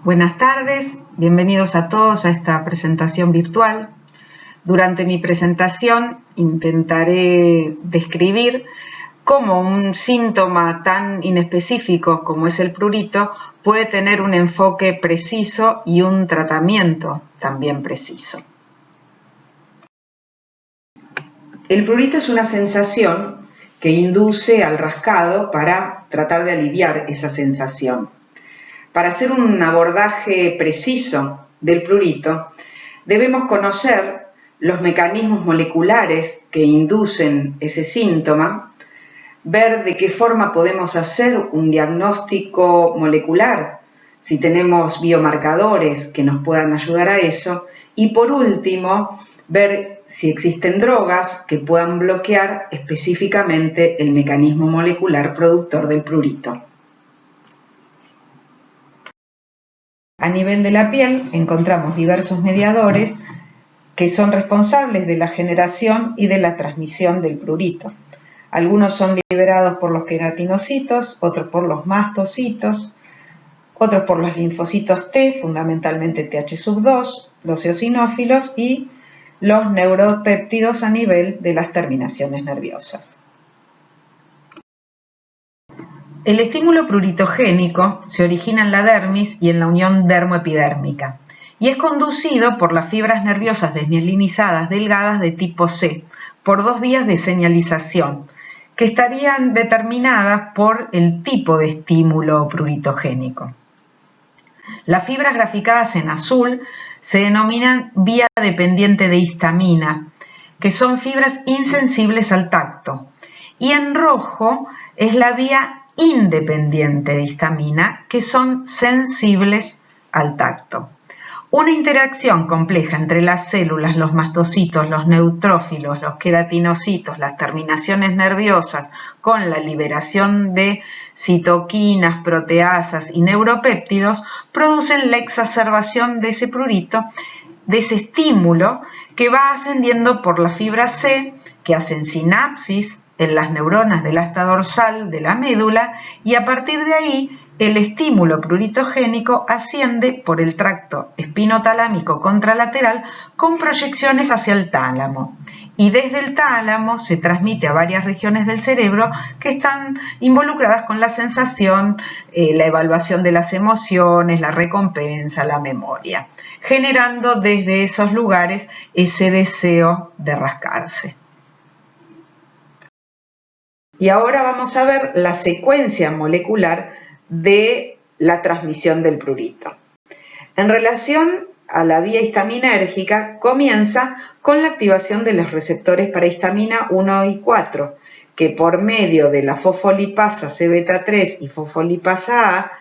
Buenas tardes, bienvenidos a todos a esta presentación virtual. Durante mi presentación intentaré describir cómo un síntoma tan inespecífico como es el prurito puede tener un enfoque preciso y un tratamiento también preciso. El prurito es una sensación que induce al rascado para tratar de aliviar esa sensación. Para hacer un abordaje preciso del prurito, debemos conocer los mecanismos moleculares que inducen ese síntoma, ver de qué forma podemos hacer un diagnóstico molecular, si tenemos biomarcadores que nos puedan ayudar a eso, y por último, ver si existen drogas que puedan bloquear específicamente el mecanismo molecular productor del prurito. A nivel de la piel encontramos diversos mediadores que son responsables de la generación y de la transmisión del prurito. Algunos son liberados por los queratinocitos, otros por los mastocitos, otros por los linfocitos T, fundamentalmente Th2, los eosinófilos y los neuropéptidos a nivel de las terminaciones nerviosas. El estímulo pruritogénico se origina en la dermis y en la unión dermoepidérmica y es conducido por las fibras nerviosas desmielinizadas delgadas de tipo C por dos vías de señalización que estarían determinadas por el tipo de estímulo pruritogénico. Las fibras graficadas en azul se denominan vía dependiente de histamina, que son fibras insensibles al tacto, y en rojo es la vía independiente de histamina, que son sensibles al tacto. Una interacción compleja entre las células, los mastocitos, los neutrófilos, los queratinocitos, las terminaciones nerviosas, con la liberación de citoquinas, proteasas y neuropéptidos, producen la exacerbación de ese prurito, de ese estímulo que va ascendiendo por la fibra C, que hacen sinapsis en las neuronas del asta dorsal de la médula, y a partir de ahí el estímulo pruritogénico asciende por el tracto espinotalámico contralateral con proyecciones hacia el tálamo. Y desde el tálamo se transmite a varias regiones del cerebro que están involucradas con la sensación, la evaluación de las emociones, la recompensa, la memoria, generando desde esos lugares ese deseo de rascarse. Y ahora vamos a ver la secuencia molecular de la transmisión del prurito. En relación a la vía histaminérgica, comienza con la activación de los receptores para histamina 1 y 4, que por medio de la fosfolipasa C-beta-3 y fosfolipasa A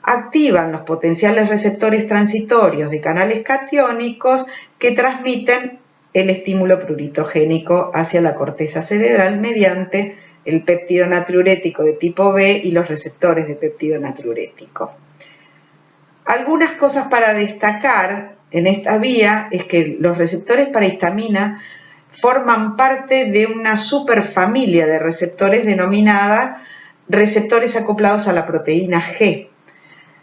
activan los potenciales receptores transitorios de canales catiónicos que transmiten el estímulo pruritogénico hacia la corteza cerebral mediante el péptido natriurético de tipo B y los receptores de péptido natriurético. Algunas cosas para destacar en esta vía es que los receptores para histamina forman parte de una superfamilia de receptores denominada receptores acoplados a la proteína G.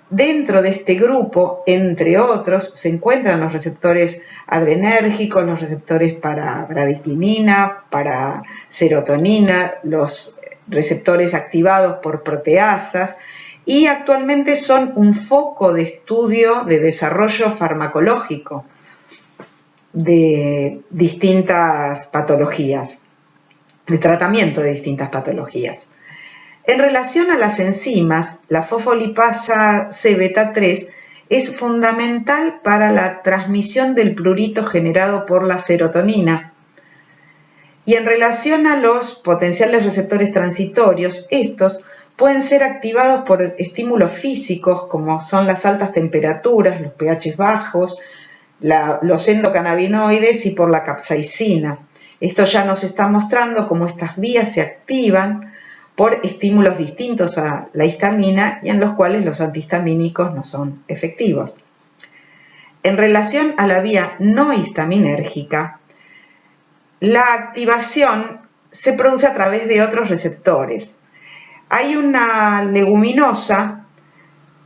Dentro de este grupo, entre otros, se encuentran los receptores adrenérgicos, los receptores para bradiclinina, para serotonina, los receptores activados por proteasas, y actualmente son un foco de estudio de desarrollo farmacológico de distintas patologías, de tratamiento de distintas patologías. En relación a las enzimas, la fosfolipasa C-beta-3 es fundamental para la transmisión del prurito generado por la serotonina. Y en relación a los potenciales receptores transitorios, estos pueden ser activados por estímulos físicos como son las altas temperaturas, los pH bajos, los endocannabinoides y por la capsaicina. Esto ya nos está mostrando cómo estas vías se activan por estímulos distintos a la histamina y en los cuales los antihistamínicos no son efectivos. En relación a la vía no histaminérgica, la activación se produce a través de otros receptores. Hay una leguminosa,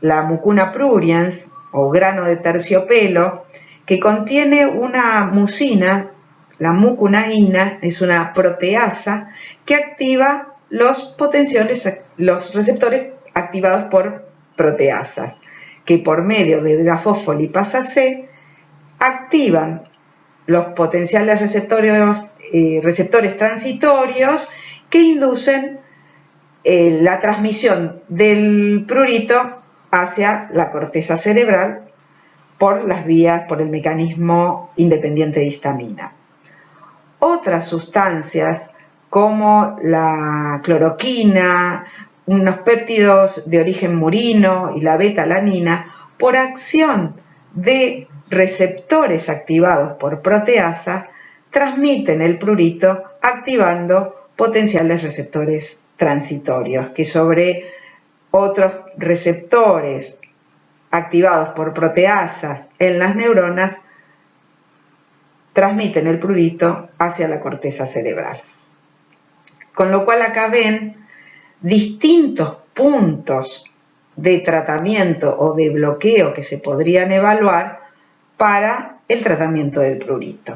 la Mucuna pruriens, o grano de terciopelo que contiene una mucina, la mucunaína, es una proteasa que activa los receptores activados por proteasas, que por medio de la fosfolipasa C activan los potenciales receptores transitorios que inducen la transmisión del prurito hacia la corteza cerebral por el mecanismo independiente de histamina. Otras sustancias como la cloroquina, unos péptidos de origen murino y la beta-alanina, por acción de receptores activados por proteasa, transmiten el prurito activando potenciales receptores transitorios que sobre otros receptores activados por proteasas en las neuronas transmiten el prurito hacia la corteza cerebral. Con lo cual acá ven distintos puntos de tratamiento o de bloqueo que se podrían evaluar para el tratamiento del prurito.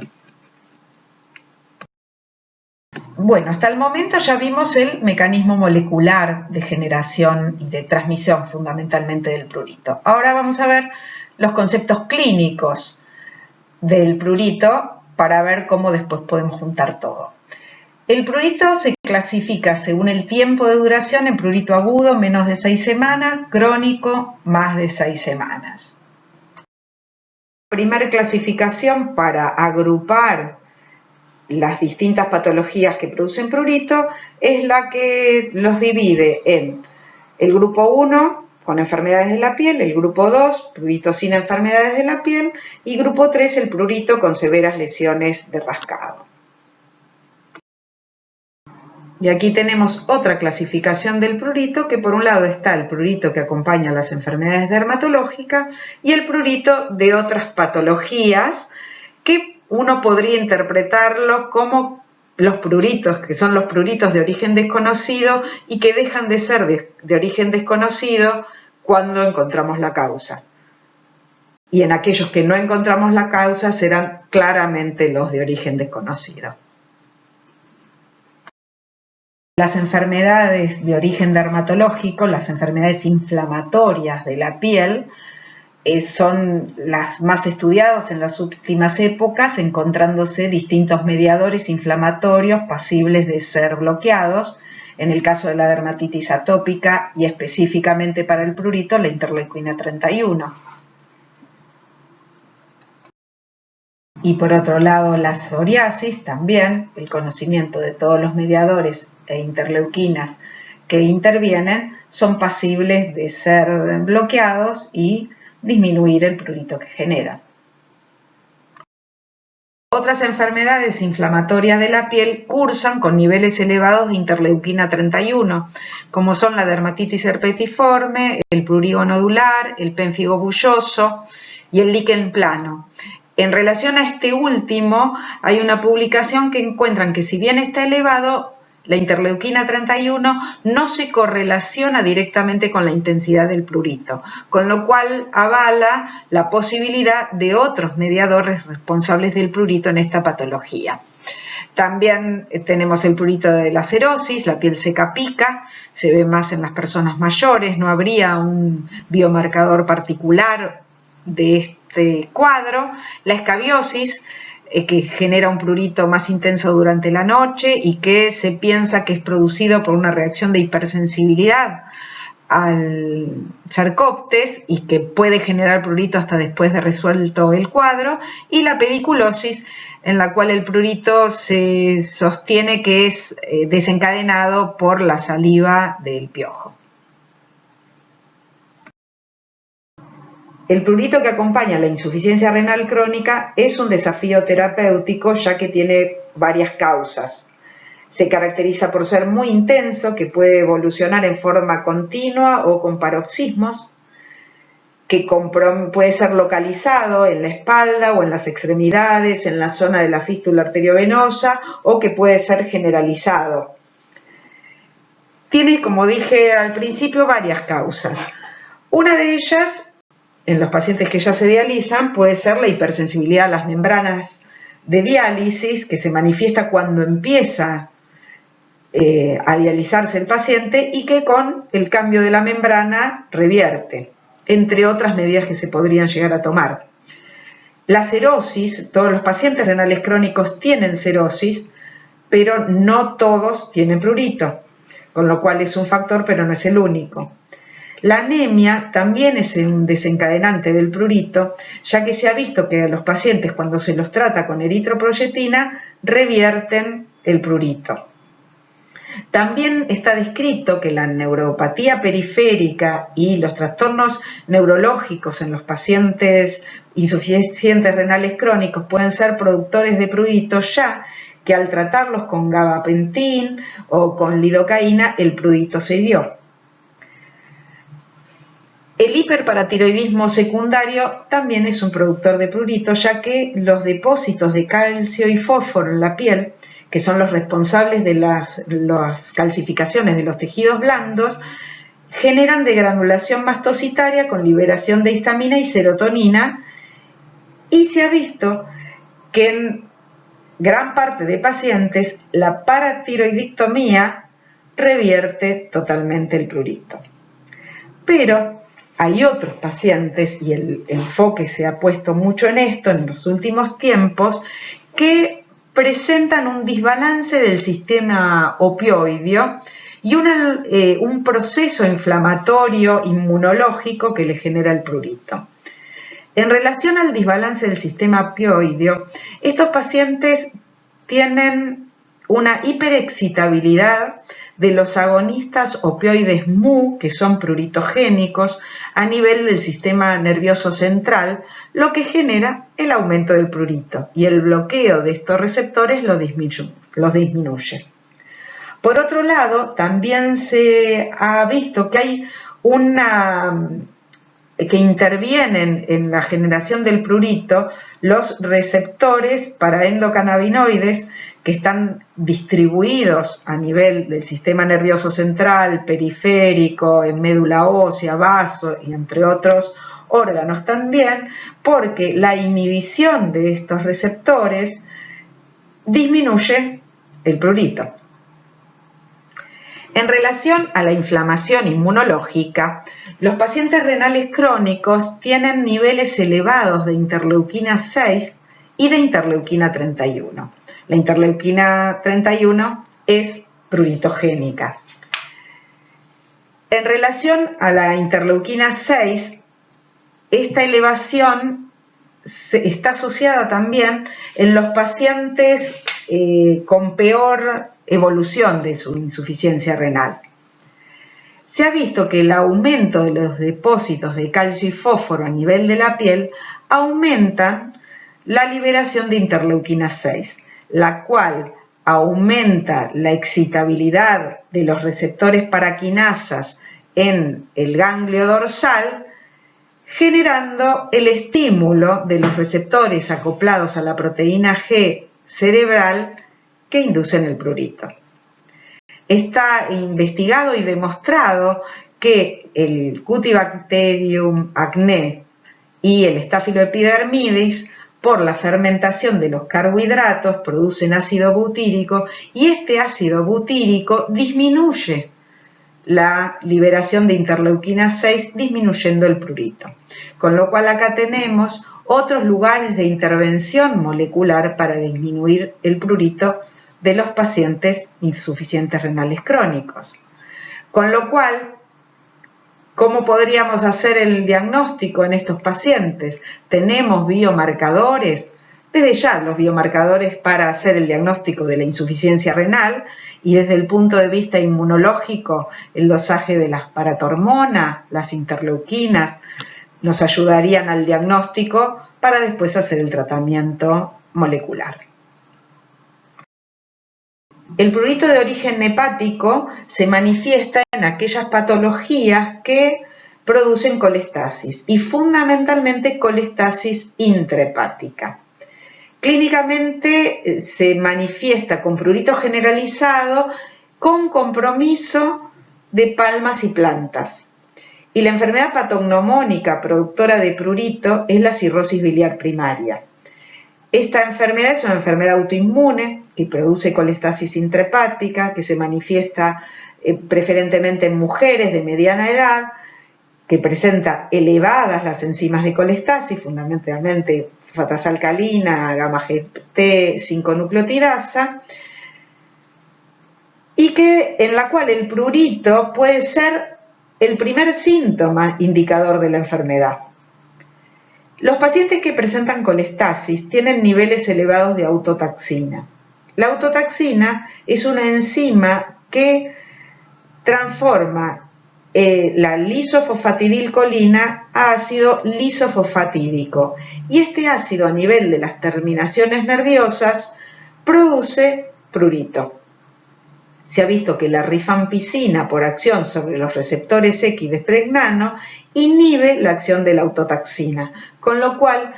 Bueno, hasta el momento ya vimos el mecanismo molecular de generación y de transmisión fundamentalmente del prurito. Ahora vamos a ver los conceptos clínicos del prurito para ver cómo después podemos juntar todo. El prurito se clasifica según el tiempo de duración en prurito agudo, menos de 6 semanas, crónico, más de 6 semanas. La primera clasificación para agrupar las distintas patologías que producen prurito es la que los divide en el grupo 1 con enfermedades de la piel, el grupo 2, prurito sin enfermedades de la piel, y grupo 3, el prurito con severas lesiones de rascado. Y aquí tenemos otra clasificación del prurito, que por un lado está el prurito que acompaña a las enfermedades dermatológicas y el prurito de otras patologías que uno podría interpretarlo como los pruritos, que son los pruritos de origen desconocido y que dejan de ser de origen desconocido cuando encontramos la causa. Y en aquellos que no encontramos la causa serán claramente los de origen desconocido. Las enfermedades de origen dermatológico, las enfermedades inflamatorias de la piel, son las más estudiadas en las últimas épocas, encontrándose distintos mediadores inflamatorios pasibles de ser bloqueados, en el caso de la dermatitis atópica y específicamente para el prurito, la interleuquina 31. Y por otro lado, la psoriasis también, el conocimiento de todos los mediadores e interleuquinas que intervienen son pasibles de ser bloqueados y disminuir el prurito que genera. Otras enfermedades inflamatorias de la piel cursan con niveles elevados de interleuquina 31, como son la dermatitis herpetiforme, el prurigo nodular, el pénfigo bulloso y el líquen plano. En relación a este último, hay una publicación que encuentran que si bien está elevado, la interleuquina 31 no se correlaciona directamente con la intensidad del prurito, con lo cual avala la posibilidad de otros mediadores responsables del prurito en esta patología. También tenemos el prurito de la cerosis, la piel seca pica, se ve más en las personas mayores, no habría un biomarcador particular de este cuadro. La escabiosis, que genera un prurito más intenso durante la noche y que se piensa que es producido por una reacción de hipersensibilidad al Sarcoptes y que puede generar prurito hasta después de resuelto el cuadro, y la pediculosis, en la cual el prurito se sostiene que es desencadenado por la saliva del piojo. El prurito que acompaña la insuficiencia renal crónica es un desafío terapéutico ya que tiene varias causas. Se caracteriza por ser muy intenso, que puede evolucionar en forma continua o con paroxismos, que puede ser localizado en la espalda o en las extremidades, en la zona de la fístula arteriovenosa, o que puede ser generalizado. Tiene, como dije al principio, varias causas. Una de ellas en los pacientes que ya se dializan puede ser la hipersensibilidad a las membranas de diálisis, que se manifiesta cuando empieza a dializarse el paciente y que con el cambio de la membrana revierte, entre otras medidas que se podrían llegar a tomar. La cirrosis, todos los pacientes renales crónicos tienen cirrosis, pero no todos tienen prurito, con lo cual es un factor, pero no es el único. La anemia también es un desencadenante del prurito, ya que se ha visto que a los pacientes cuando se los trata con eritroproyetina revierten el prurito. También está descrito que la neuropatía periférica y los trastornos neurológicos en los pacientes insuficientes renales crónicos pueden ser productores de prurito, ya que al tratarlos con gabapentin o con lidocaína el prurito se dio. El hiperparatiroidismo secundario también es un productor de prurito, ya que los depósitos de calcio y fósforo en la piel, que son los responsables de las calcificaciones de los tejidos blandos, generan degranulación mastocitaria con liberación de histamina y serotonina, y se ha visto que en gran parte de pacientes la paratiroidictomía revierte totalmente el prurito. Pero hay otros pacientes, y el enfoque se ha puesto mucho en esto en los últimos tiempos, que presentan un desbalance del sistema opioideo y un proceso inflamatorio inmunológico que le genera el prurito. En relación al desbalance del sistema opioideo, estos pacientes tienen una hiperexcitabilidad de los agonistas opioides mu, que son pruritogénicos, a nivel del sistema nervioso central, lo que genera el aumento del prurito, y el bloqueo de estos receptores los disminuye. Por otro lado, también se ha visto que hay que intervienen en la generación del prurito los receptores para endocannabinoides que están distribuidos a nivel del sistema nervioso central, periférico, en médula ósea, vaso y entre otros órganos también, porque la inhibición de estos receptores disminuye el prurito. En relación a la inflamación inmunológica, los pacientes renales crónicos tienen niveles elevados de interleuquina 6 y de interleuquina 31. La interleuquina 31 es pruritogénica. En relación a la interleuquina 6, esta elevación está asociada también en los pacientes con peor evolución de su insuficiencia renal. Se ha visto que el aumento de los depósitos de calcio y fósforo a nivel de la piel aumentan la liberación de interleuquina 6, la cual aumenta la excitabilidad de los receptores para quinasas en el ganglio dorsal, generando el estímulo de los receptores acoplados a la proteína G cerebral que inducen el prurito. Está investigado y demostrado que el Cutibacterium acne y el Staphyloepidermidis, por la fermentación de los carbohidratos, producen ácido butírico, y este ácido butírico disminuye la liberación de interleuquina 6, disminuyendo el prurito. Con lo cual acá tenemos otros lugares de intervención molecular para disminuir el prurito de los pacientes insuficientes renales crónicos. Con lo cual, ¿cómo podríamos hacer el diagnóstico en estos pacientes? Tenemos biomarcadores, desde ya los biomarcadores para hacer el diagnóstico de la insuficiencia renal, y desde el punto de vista inmunológico, el dosaje de las paratormona, las interleuquinas, nos ayudarían al diagnóstico para después hacer el tratamiento molecular. El prurito de origen hepático se manifiesta en aquellas patologías que producen colestasis, y fundamentalmente colestasis intrahepática. Clínicamente se manifiesta con prurito generalizado con compromiso de palmas y plantas, Y la enfermedad patognomónica productora de prurito es la cirrosis biliar primaria. Esta enfermedad es una enfermedad autoinmune que produce colestasis intrahepática, que se manifiesta preferentemente en mujeres de mediana edad, que presenta elevadas las enzimas de colestasis, fundamentalmente fosfatasa alcalina, gamma-GT, 5-nucleotidasa, y en la cual el prurito puede ser el primer síntoma indicador de la enfermedad. Los pacientes que presentan colestasis tienen niveles elevados de autotaxina. La autotaxina es una enzima que transforma la lisofosfatidilcolina a ácido lisofosfatídico, y este ácido a nivel de las terminaciones nerviosas produce prurito. Se ha visto que la rifampicina, por acción sobre los receptores X de pregnano, inhibe la acción de la autotaxina, con lo cual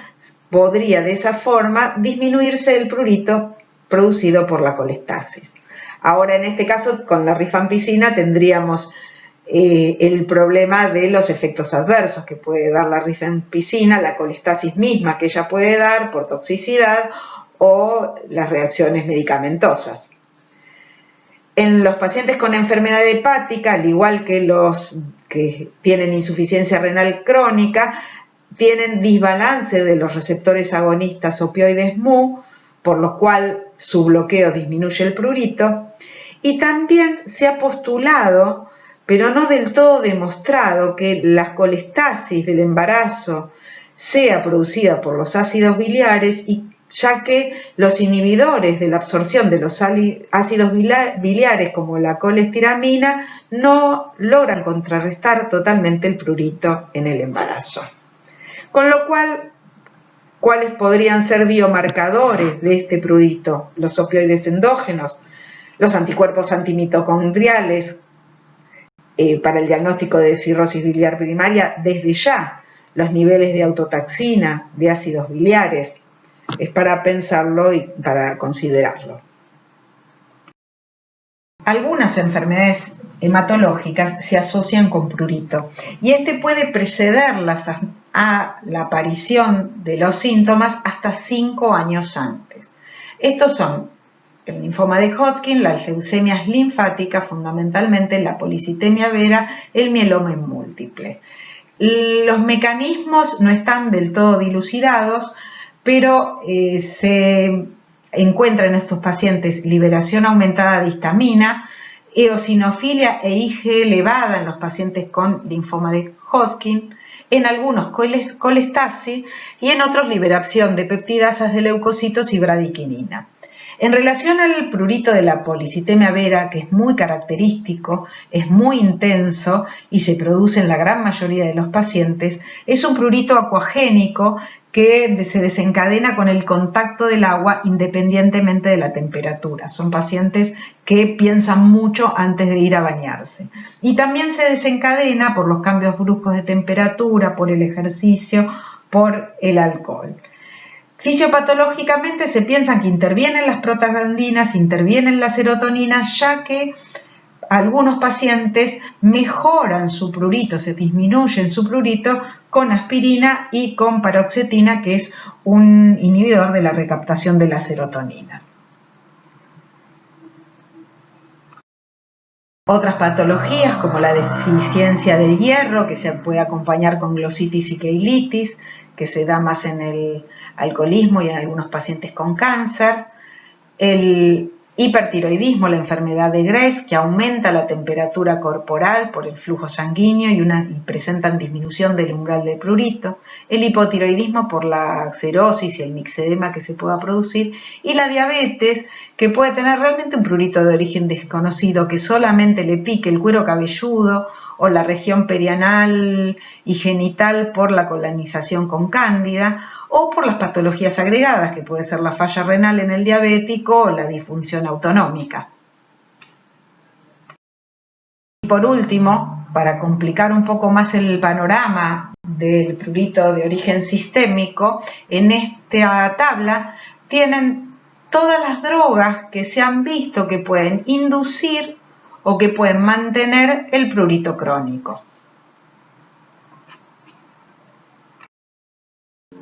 podría de esa forma disminuirse el prurito producido por la colestasis. Ahora, en este caso, con la rifampicina tendríamos el problema de los efectos adversos que puede dar la rifampicina, la colestasis misma que ella puede dar por toxicidad o las reacciones medicamentosas. En los pacientes con enfermedad hepática, al igual que los que tienen insuficiencia renal crónica, tienen desbalance de los receptores agonistas opioides mu, por lo cual su bloqueo disminuye el prurito. Y también se ha postulado, pero no del todo demostrado, que la colestasis del embarazo sea producida por los ácidos biliares, ya que los inhibidores de la absorción de los ácidos biliares como la colestiramina no logran contrarrestar totalmente el prurito en el embarazo. Con lo cual, ¿cuáles podrían ser biomarcadores de este prurito? Los opioides endógenos, los anticuerpos antimitocondriales para el diagnóstico de cirrosis biliar primaria desde ya, los niveles de autotaxina, de ácidos biliares. Es para pensarlo y para considerarlo. Algunas enfermedades hematológicas se asocian con prurito y este puede precederlas a la aparición de los síntomas hasta 5 años antes. Estos son el linfoma de Hodgkin, las leucemias linfáticas, fundamentalmente la policitemia vera, el mieloma múltiple. Los mecanismos no están del todo dilucidados, pero se encuentra en estos pacientes liberación aumentada de histamina, eosinofilia e IgE elevada en los pacientes con linfoma de Hodgkin, en algunos colestasis y en otros liberación de peptidasas de leucocitos y bradiquinina. En relación al prurito de la policitemia vera, que es muy característico, es muy intenso y se produce en la gran mayoría de los pacientes, es un prurito acuagénico que se desencadena con el contacto del agua independientemente de la temperatura. Son pacientes que piensan mucho antes de ir a bañarse. Y también se desencadena por los cambios bruscos de temperatura, por el ejercicio, por el alcohol. Fisiopatológicamente se piensa que intervienen las prostaglandinas, intervienen las serotoninas, ya que algunos pacientes mejoran su prurito, se disminuyen su prurito con aspirina y con paroxetina, que es un inhibidor de la recaptación de la serotonina. Otras patologías como la deficiencia del hierro, que se puede acompañar con glositis y keilitis, que se da más en el alcoholismo y en algunos pacientes con cáncer, el hipertiroidismo, la enfermedad de Graves, que aumenta la temperatura corporal por el flujo sanguíneo y presentan disminución del umbral de prurito, el hipotiroidismo por la xerosis y el mixedema que se pueda producir, y la diabetes, que puede tener realmente un prurito de origen desconocido que solamente le pique el cuero cabelludo o la región perianal y genital por la colonización con cándida, o por las patologías agregadas, que puede ser la falla renal en el diabético o la disfunción autonómica. Y por último, para complicar un poco más el panorama del prurito de origen sistémico, en esta tabla tienen todas las drogas que se han visto que pueden inducir o que pueden mantener el prurito crónico.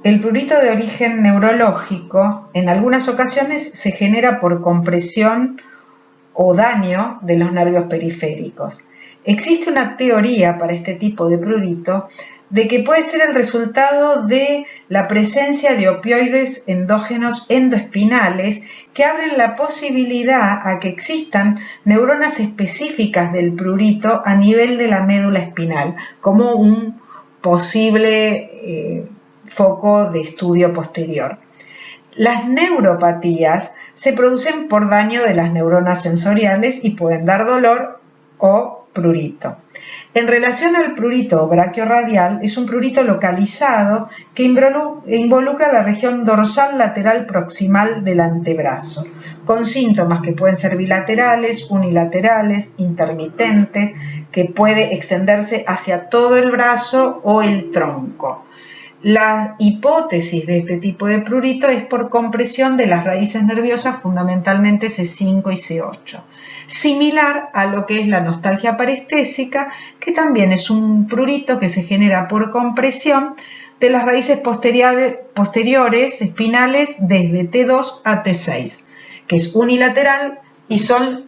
El prurito de origen neurológico en algunas ocasiones se genera por compresión o daño de los nervios periféricos. Existe una teoría para este tipo de prurito de que puede ser el resultado de la presencia de opioides endógenos endoespinales que abren la posibilidad a que existan neuronas específicas del prurito a nivel de la médula espinal, como un posible foco de estudio posterior. Las neuropatías se producen por daño de las neuronas sensoriales y pueden dar dolor o prurito. En relación al prurito braquiorradial, es un prurito localizado que involucra la región dorsal lateral proximal del antebrazo, con síntomas que pueden ser bilaterales, unilaterales, intermitentes, que puede extenderse hacia todo el brazo o el tronco. La hipótesis de este tipo de prurito es por compresión de las raíces nerviosas, fundamentalmente C5 y C8, similar a lo que es la nostalgia parestésica, que también es un prurito que se genera por compresión de las raíces posteriores espinales desde T2 a T6, que es unilateral y son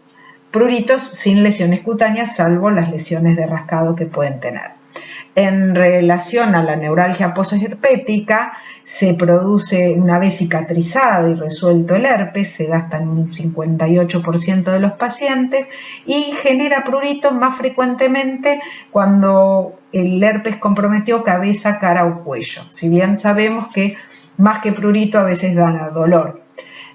pruritos sin lesiones cutáneas, salvo las lesiones de rascado que pueden tener. En relación a la neuralgia posherpética, se produce una vez cicatrizado y resuelto el herpes, se da hasta en un 58% de los pacientes y genera prurito más frecuentemente cuando el herpes comprometió cabeza, cara o cuello, si bien sabemos que más que prurito a veces da dolor.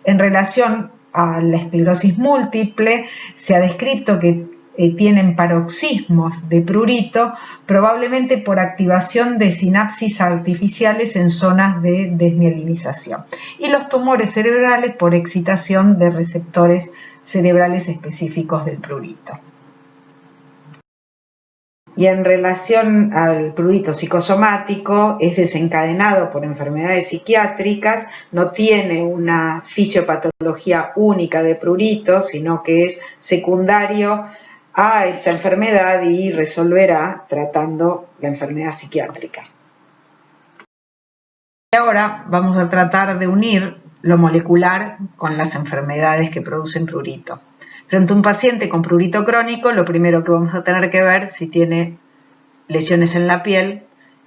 En relación a la esclerosis múltiple, se ha descrito que tienen paroxismos de prurito, probablemente por activación de sinapsis artificiales en zonas de desmielinización. Y los tumores cerebrales por excitación de receptores cerebrales específicos del prurito. Y en relación al prurito psicosomático, es desencadenado por enfermedades psiquiátricas, no tiene una fisiopatología única de prurito, sino que es secundario a esta enfermedad y resolverá tratando la enfermedad psiquiátrica. Y ahora vamos a tratar de unir lo molecular con las enfermedades que producen prurito. Frente a un paciente con prurito crónico, lo primero que vamos a tener que ver si tiene lesiones en la piel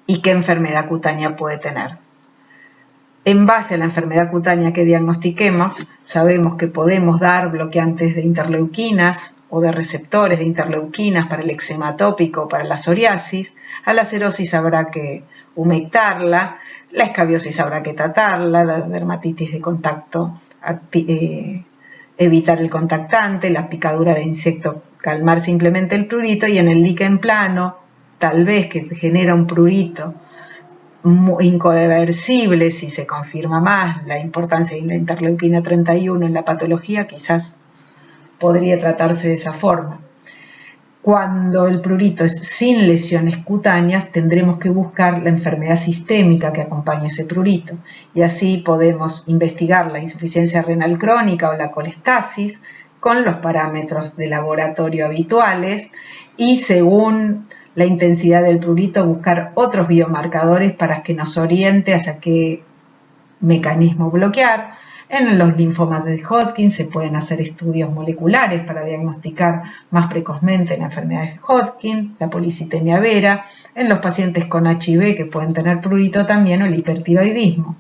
y qué enfermedad cutánea puede tener. En base a la enfermedad cutánea que diagnostiquemos, sabemos que podemos dar bloqueantes de interleuquinas o de receptores de interleuquinas para el eczema atópico, para la psoriasis. A la xerosis habrá que humectarla, la escabiosis habrá que tratarla, la dermatitis de contacto, evitar el contactante, la picadura de insecto, calmar simplemente el prurito, y en el líquen plano, tal vez que genera un prurito inconversible, si se confirma más la importancia de la interleuquina 31 en la patología, quizás podría tratarse de esa forma. Cuando el prurito es sin lesiones cutáneas, tendremos que buscar la enfermedad sistémica que acompaña ese prurito, y así podemos investigar la insuficiencia renal crónica o la colestasis con los parámetros de laboratorio habituales y, según la intensidad del prurito, buscar otros biomarcadores para que nos oriente hacia qué mecanismo bloquear. En los linfomas de Hodgkin se pueden hacer estudios moleculares para diagnosticar más precozmente la enfermedad de Hodgkin, la policitemia vera, en los pacientes con HIV que pueden tener prurito también, o el hipertiroidismo.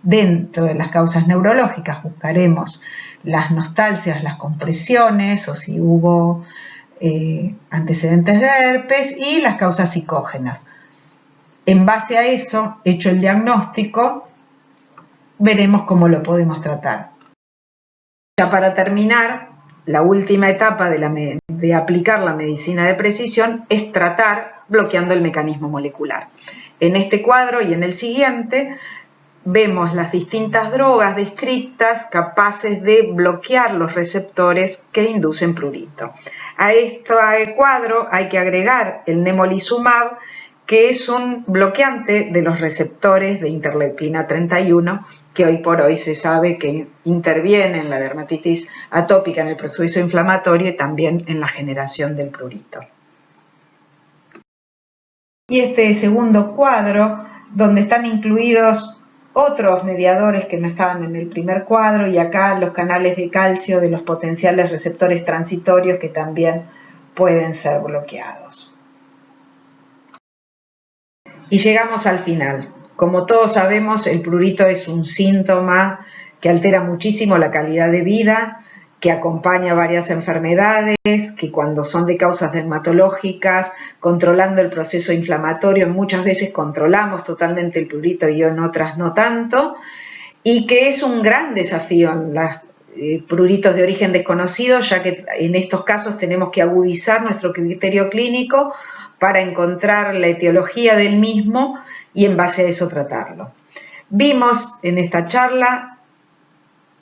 Dentro de las causas neurológicas buscaremos las nostalgias, las compresiones o si hubo antecedentes de herpes, y las causas psicógenas. En base a eso, hecho el diagnóstico, veremos cómo lo podemos tratar. Ya para terminar, la última etapa de aplicar la medicina de precisión es tratar bloqueando el mecanismo molecular. En este cuadro y en el siguiente vemos las distintas drogas descritas capaces de bloquear los receptores que inducen prurito. A este cuadro hay que agregar el nemolizumab, que es un bloqueante de los receptores de interleuquina 31, que hoy por hoy se sabe que interviene en la dermatitis atópica, en el proceso inflamatorio y también en la generación del prurito. Y este segundo cuadro, donde están incluidos otros mediadores que no estaban en el primer cuadro, y acá los canales de calcio de los potenciales receptores transitorios que también pueden ser bloqueados. Y llegamos al final. Como todos sabemos, el prurito es un síntoma que altera muchísimo la calidad de vida, que acompaña varias enfermedades, que cuando son de causas dermatológicas, controlando el proceso inflamatorio, muchas veces controlamos totalmente el prurito y en otras no tanto, y que es un gran desafío en los pruritos de origen desconocido, ya que en estos casos tenemos que agudizar nuestro criterio clínico para encontrar la etiología del mismo y en base a eso tratarlo. Vimos en esta charla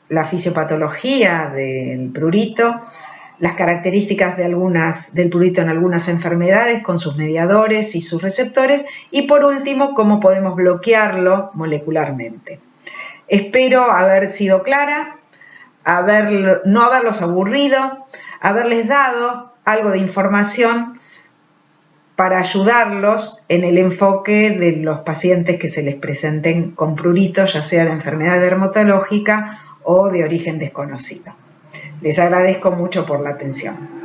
la fisiopatología del prurito, las características del prurito en algunas enfermedades con sus mediadores y sus receptores, y por último, cómo podemos bloquearlo molecularmente. Espero haber sido clara, no haberlos aburrido, haberles dado algo de información para ayudarlos en el enfoque de los pacientes que se les presenten con prurito, ya sea de enfermedad dermatológica o de origen desconocido. Les agradezco mucho por la atención.